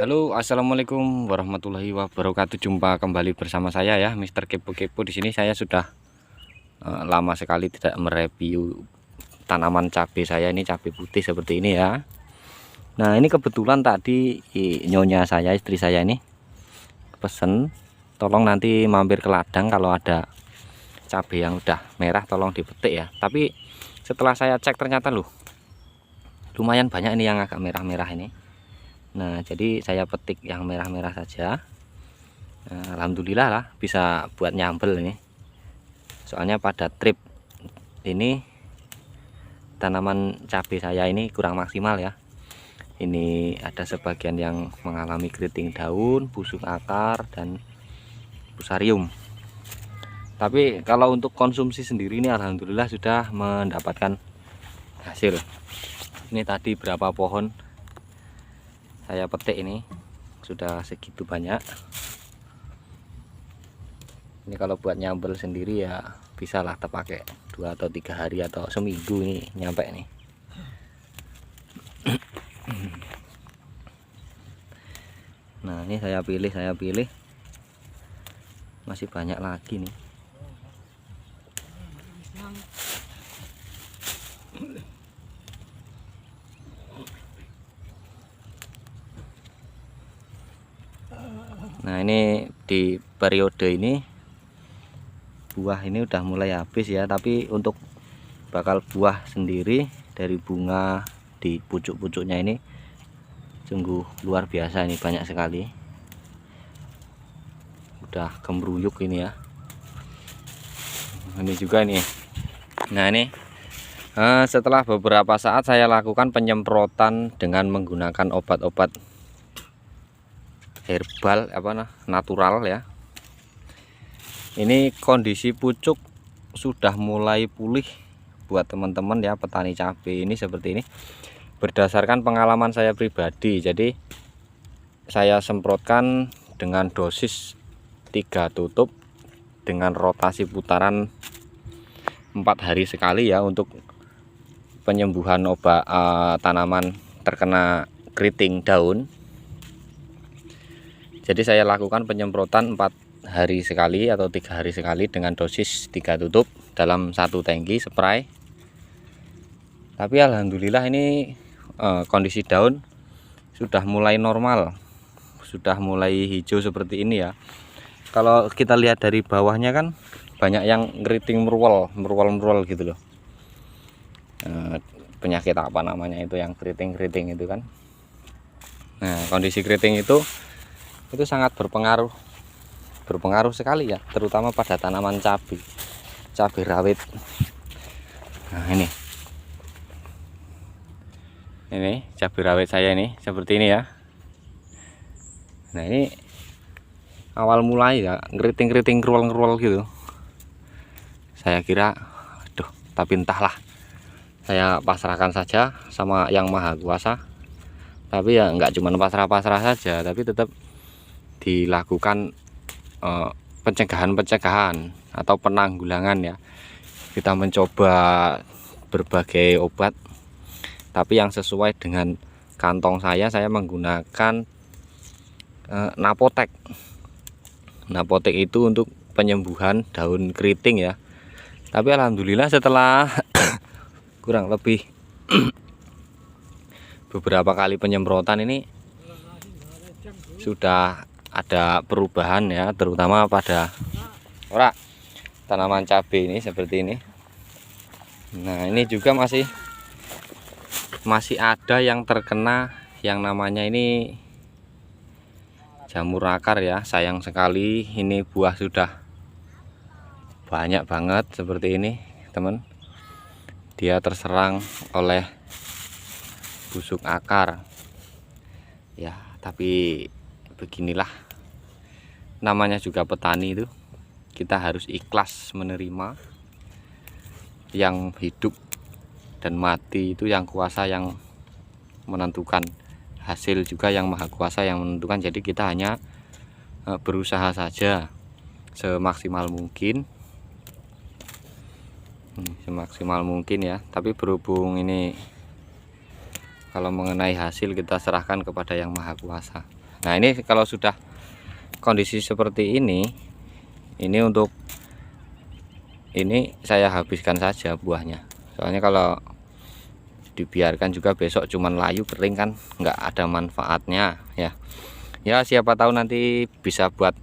Halo, assalamualaikum warahmatullahi wabarakatuh. Jumpa kembali bersama saya ya, Mister Kepo-Kepo. Di sini saya sudah lama sekali tidak mereview tanaman cabai saya. Ini cabai putih seperti ini ya. Nah, ini kebetulan tadi nyonya saya, istri saya ini pesen, tolong nanti mampir ke ladang kalau ada cabai yang udah merah, tolong dipetik ya. Tapi setelah saya cek ternyata loh, lumayan banyak ini yang agak merah-merah ini. Nah, jadi saya petik yang merah-merah saja. Nah, alhamdulillah lah bisa buat nyambel ini. Soalnya pada trip ini tanaman cabai saya ini kurang maksimal ya. Ini ada sebagian yang mengalami keriting daun, busuk akar, dan fusarium. Tapi kalau untuk konsumsi sendiri ini alhamdulillah sudah mendapatkan hasil. Ini tadi berapa pohon saya petik ini sudah segitu banyak. Ini kalau buat nyambel sendiri ya bisa lah terpakai 2 atau 3 hari atau seminggu ini nyampe nih. Nah, ini saya pilih masih banyak lagi nih. Nah, ini di periode ini buah ini udah mulai habis ya, tapi untuk bakal buah sendiri dari bunga di pucuk-pucuknya ini sungguh luar biasa, ini banyak sekali, udah gembruyuk ini ya. Ini juga nih. Nah, ini setelah beberapa saat saya lakukan penyemprotan dengan menggunakan obat-obat herbal natural ya. Ini kondisi pucuk sudah mulai pulih buat teman-teman ya, petani cabai ini seperti ini. Berdasarkan pengalaman saya pribadi, jadi saya semprotkan dengan dosis 3 tutup dengan rotasi putaran 4 hari sekali ya, untuk penyembuhan obat tanaman terkena keriting daun. Jadi saya lakukan penyemprotan 4 hari sekali atau 3 hari sekali dengan dosis 3 tutup dalam 1 tangki spray. Tapi alhamdulillah ini kondisi daun sudah mulai normal, sudah mulai hijau seperti ini ya. Kalau kita lihat dari bawahnya kan banyak yang ngeriting merwal gitu loh. Penyakit apa namanya itu yang keriting itu kan. Nah, kondisi keriting itu sangat berpengaruh sekali ya, terutama pada tanaman cabai rawit. Nah, ini cabai rawit saya ini seperti ini ya. Nah, ini awal mulai ya ngeriting ngerual gitu. Saya kira aduh, tapi entahlah, saya pasrahkan saja sama yang maha kuasa. Tapi ya nggak cuma pasrah saja, tapi tetap dilakukan pencegahan atau penanggulangan ya. Kita mencoba berbagai obat, tapi yang sesuai dengan kantong saya menggunakan Napotek. Napotek itu untuk penyembuhan daun keriting ya. Tapi alhamdulillah setelah kurang lebih beberapa kali penyemprotan ini sudah ada perubahan ya, terutama pada tanaman cabai ini seperti ini. Nah, ini juga masih ada yang terkena yang namanya ini jamur akar ya. Sayang sekali ini buah sudah banyak banget seperti ini teman, dia terserang oleh busuk akar ya. Tapi beginilah namanya juga petani, itu kita harus ikhlas menerima. Yang hidup dan mati itu yang kuasa yang menentukan, hasil juga yang maha kuasa yang menentukan. Jadi kita hanya berusaha saja semaksimal mungkin ya. Tapi berhubung ini kalau mengenai hasil kita serahkan kepada yang maha kuasa. Nah ini kalau sudah kondisi seperti ini untuk ini saya habiskan saja buahnya. Soalnya kalau dibiarkan juga besok cuman layu kering kan nggak ada manfaatnya ya. Ya siapa tahu nanti bisa buat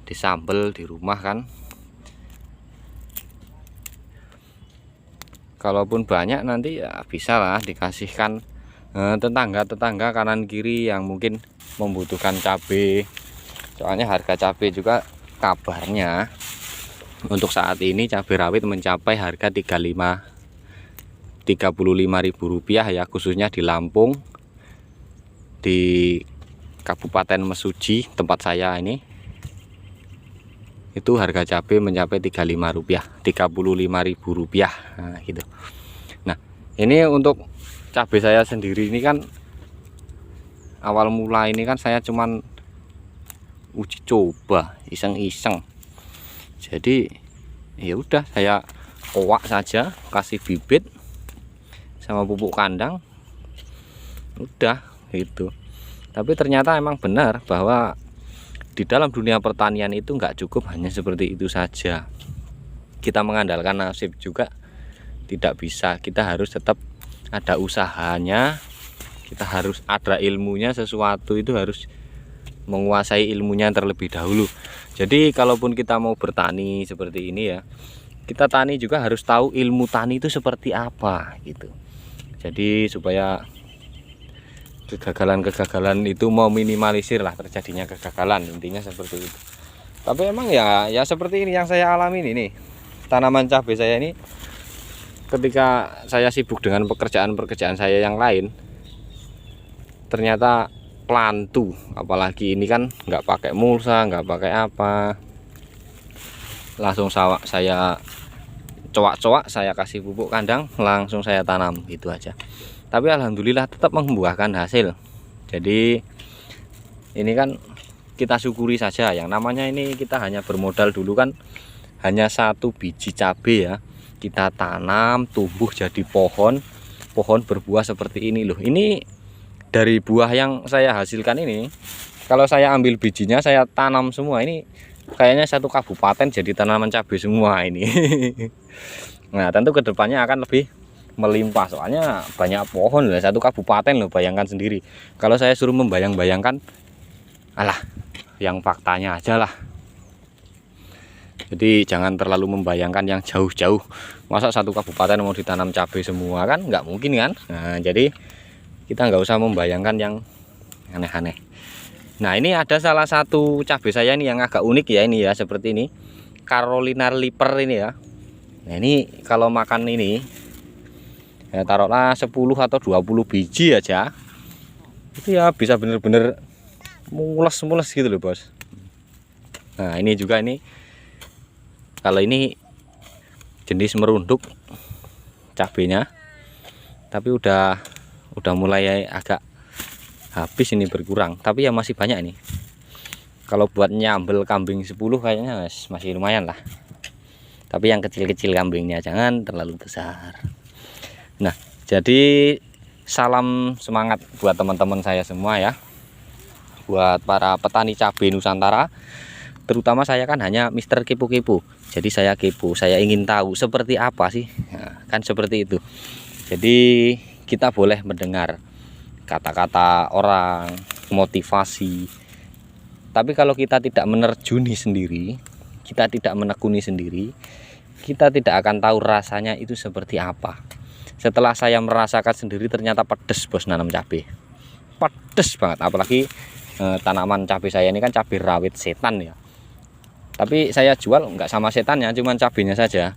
disambel di rumah kan. Kalaupun banyak nanti ya bisa lah dikasihkan tetangga-tetangga kanan kiri yang mungkin membutuhkan cabai. Soalnya harga cabai juga kabarnya untuk saat ini cabai rawit mencapai harga 35.000 rupiah ya, khususnya di Lampung, di Kabupaten Mesuji tempat saya ini, itu harga cabai mencapai 35.000 rupiah. Nah gitu. Nah ini untuk cabai saya sendiri ini kan awal mula ini kan saya cuman uji coba iseng-iseng. Jadi ya udah saya oak saja, kasih bibit sama pupuk kandang, udah gitu. Tapi ternyata emang benar bahwa di dalam dunia pertanian itu nggak cukup hanya seperti itu saja. Kita mengandalkan nasib juga tidak bisa. Kita harus tetap ada usahanya, kita harus ada ilmunya. Sesuatu itu harus menguasai ilmunya terlebih dahulu. Jadi kalaupun kita mau bertani seperti ini ya, kita tani juga harus tahu ilmu tani itu seperti apa gitu. Jadi supaya kegagalan-kegagalan itu mau minimalisir lah terjadinya kegagalan, intinya seperti itu. Tapi emang ya seperti ini yang saya alami ini. Tanaman cabai saya ini ketika saya sibuk dengan pekerjaan saya yang lain, ternyata plantu. Apalagi ini kan nggak pakai mulsa, nggak pakai apa, langsung saya coak-coak, saya kasih pupuk kandang, langsung saya tanam gitu aja. Tapi alhamdulillah tetap membuahkan hasil. Jadi ini kan kita syukuri saja. Yang namanya ini kita hanya bermodal dulu kan hanya 1 biji cabai ya, kita tanam tumbuh jadi pohon berbuah seperti ini loh. Ini dari buah yang saya hasilkan ini, kalau saya ambil bijinya saya tanam semua, ini kayaknya 1 kabupaten jadi tanaman cabai semua ini. Nah tentu kedepannya akan lebih melimpah, soalnya banyak pohon loh, 1 kabupaten loh, bayangkan sendiri. Kalau saya suruh membayang-bayangkan, alah yang faktanya aja lah. Jadi jangan terlalu membayangkan yang jauh-jauh. Masa 1 kabupaten mau ditanam cabai semua kan nggak mungkin kan. Nah jadi kita nggak usah membayangkan yang aneh-aneh. Nah ini ada salah satu cabai saya ini yang agak unik ya, ini ya seperti ini, Carolina Reaper ini ya. Nah ini kalau makan ini ya taruhlah 10 atau 20 biji aja, itu ya bisa bener-bener mules gitu loh bos. Nah ini juga ini, kalau ini jenis merunduk cabenya, tapi udah mulai agak habis ini, berkurang, tapi ya masih banyak ini. Kalau buat nyambel kambing 10 kayaknya masih lumayan lah. Tapi yang kecil-kecil kambingnya jangan terlalu besar. Nah jadi salam semangat buat teman-teman saya semua ya, buat para petani cabai Nusantara. Terutama saya kan hanya Mister Kepo-kepo, jadi saya kepo, saya ingin tahu seperti apa sih. Nah, kan seperti itu. Jadi kita boleh mendengar kata-kata orang, motivasi, tapi kalau kita tidak menerjuni sendiri, kita tidak menekuni sendiri, kita tidak akan tahu rasanya itu seperti apa. Setelah saya merasakan sendiri, ternyata pedes bos nanam cabai, pedes banget. Apalagi tanaman cabai saya ini kan cabai rawit setan ya, tapi saya jual nggak sama setannya, cuman cabainya saja.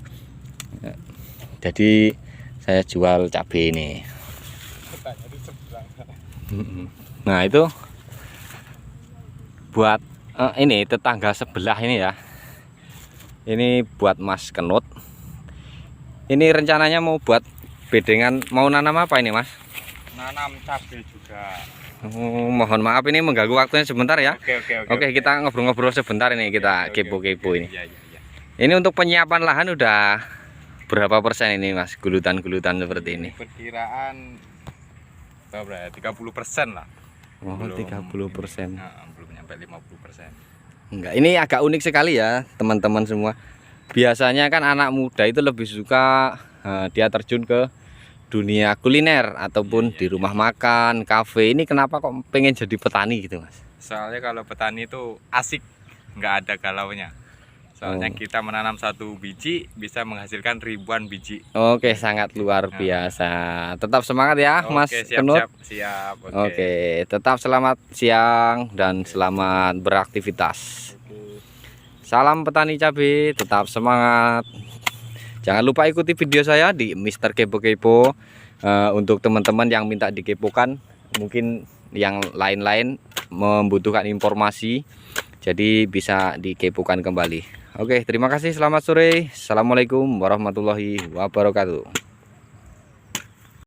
Jadi saya jual cabai ini. Nah itu buat ini tetangga sebelah ini ya, ini buat Mas Kenut. Ini rencananya mau buat bedengan, mau nanam apa ini Mas? Nanam cabai juga. Mohon maaf ini mengganggu waktunya sebentar ya. Oke, kita ngobrol-ngobrol sebentar ini, kita kepo-kepo ini. Ini untuk penyiapan lahan udah berapa persen ini Mas, gulutan-gulutan seperti ini? Perkiraan berapa ya? 30% lah. Oh, 30%. Belum nyampe 50%. Enggak, ini agak unik sekali ya teman-teman semua. Biasanya kan anak muda itu lebih suka dia terjun ke dunia kuliner ataupun di rumah makan, kafe. Ini kenapa kok pengen jadi petani gitu, Mas? Soalnya kalau petani itu asik, nggak ada galaunya. Soalnya kita menanam satu biji bisa menghasilkan ribuan biji. Oke, sangat luar biasa. Tetap semangat ya, Mas Kenut. Siap. Oke, tetap selamat siang dan selamat beraktivitas. Salam petani cabai, tetap semangat. Jangan lupa ikuti video saya di Mister Kepo Kepo. Untuk teman-teman yang minta dikepokan, mungkin yang lain-lain membutuhkan informasi, jadi bisa dikepokan kembali. Oke, terima kasih. Selamat sore. Assalamualaikum warahmatullahi wabarakatuh.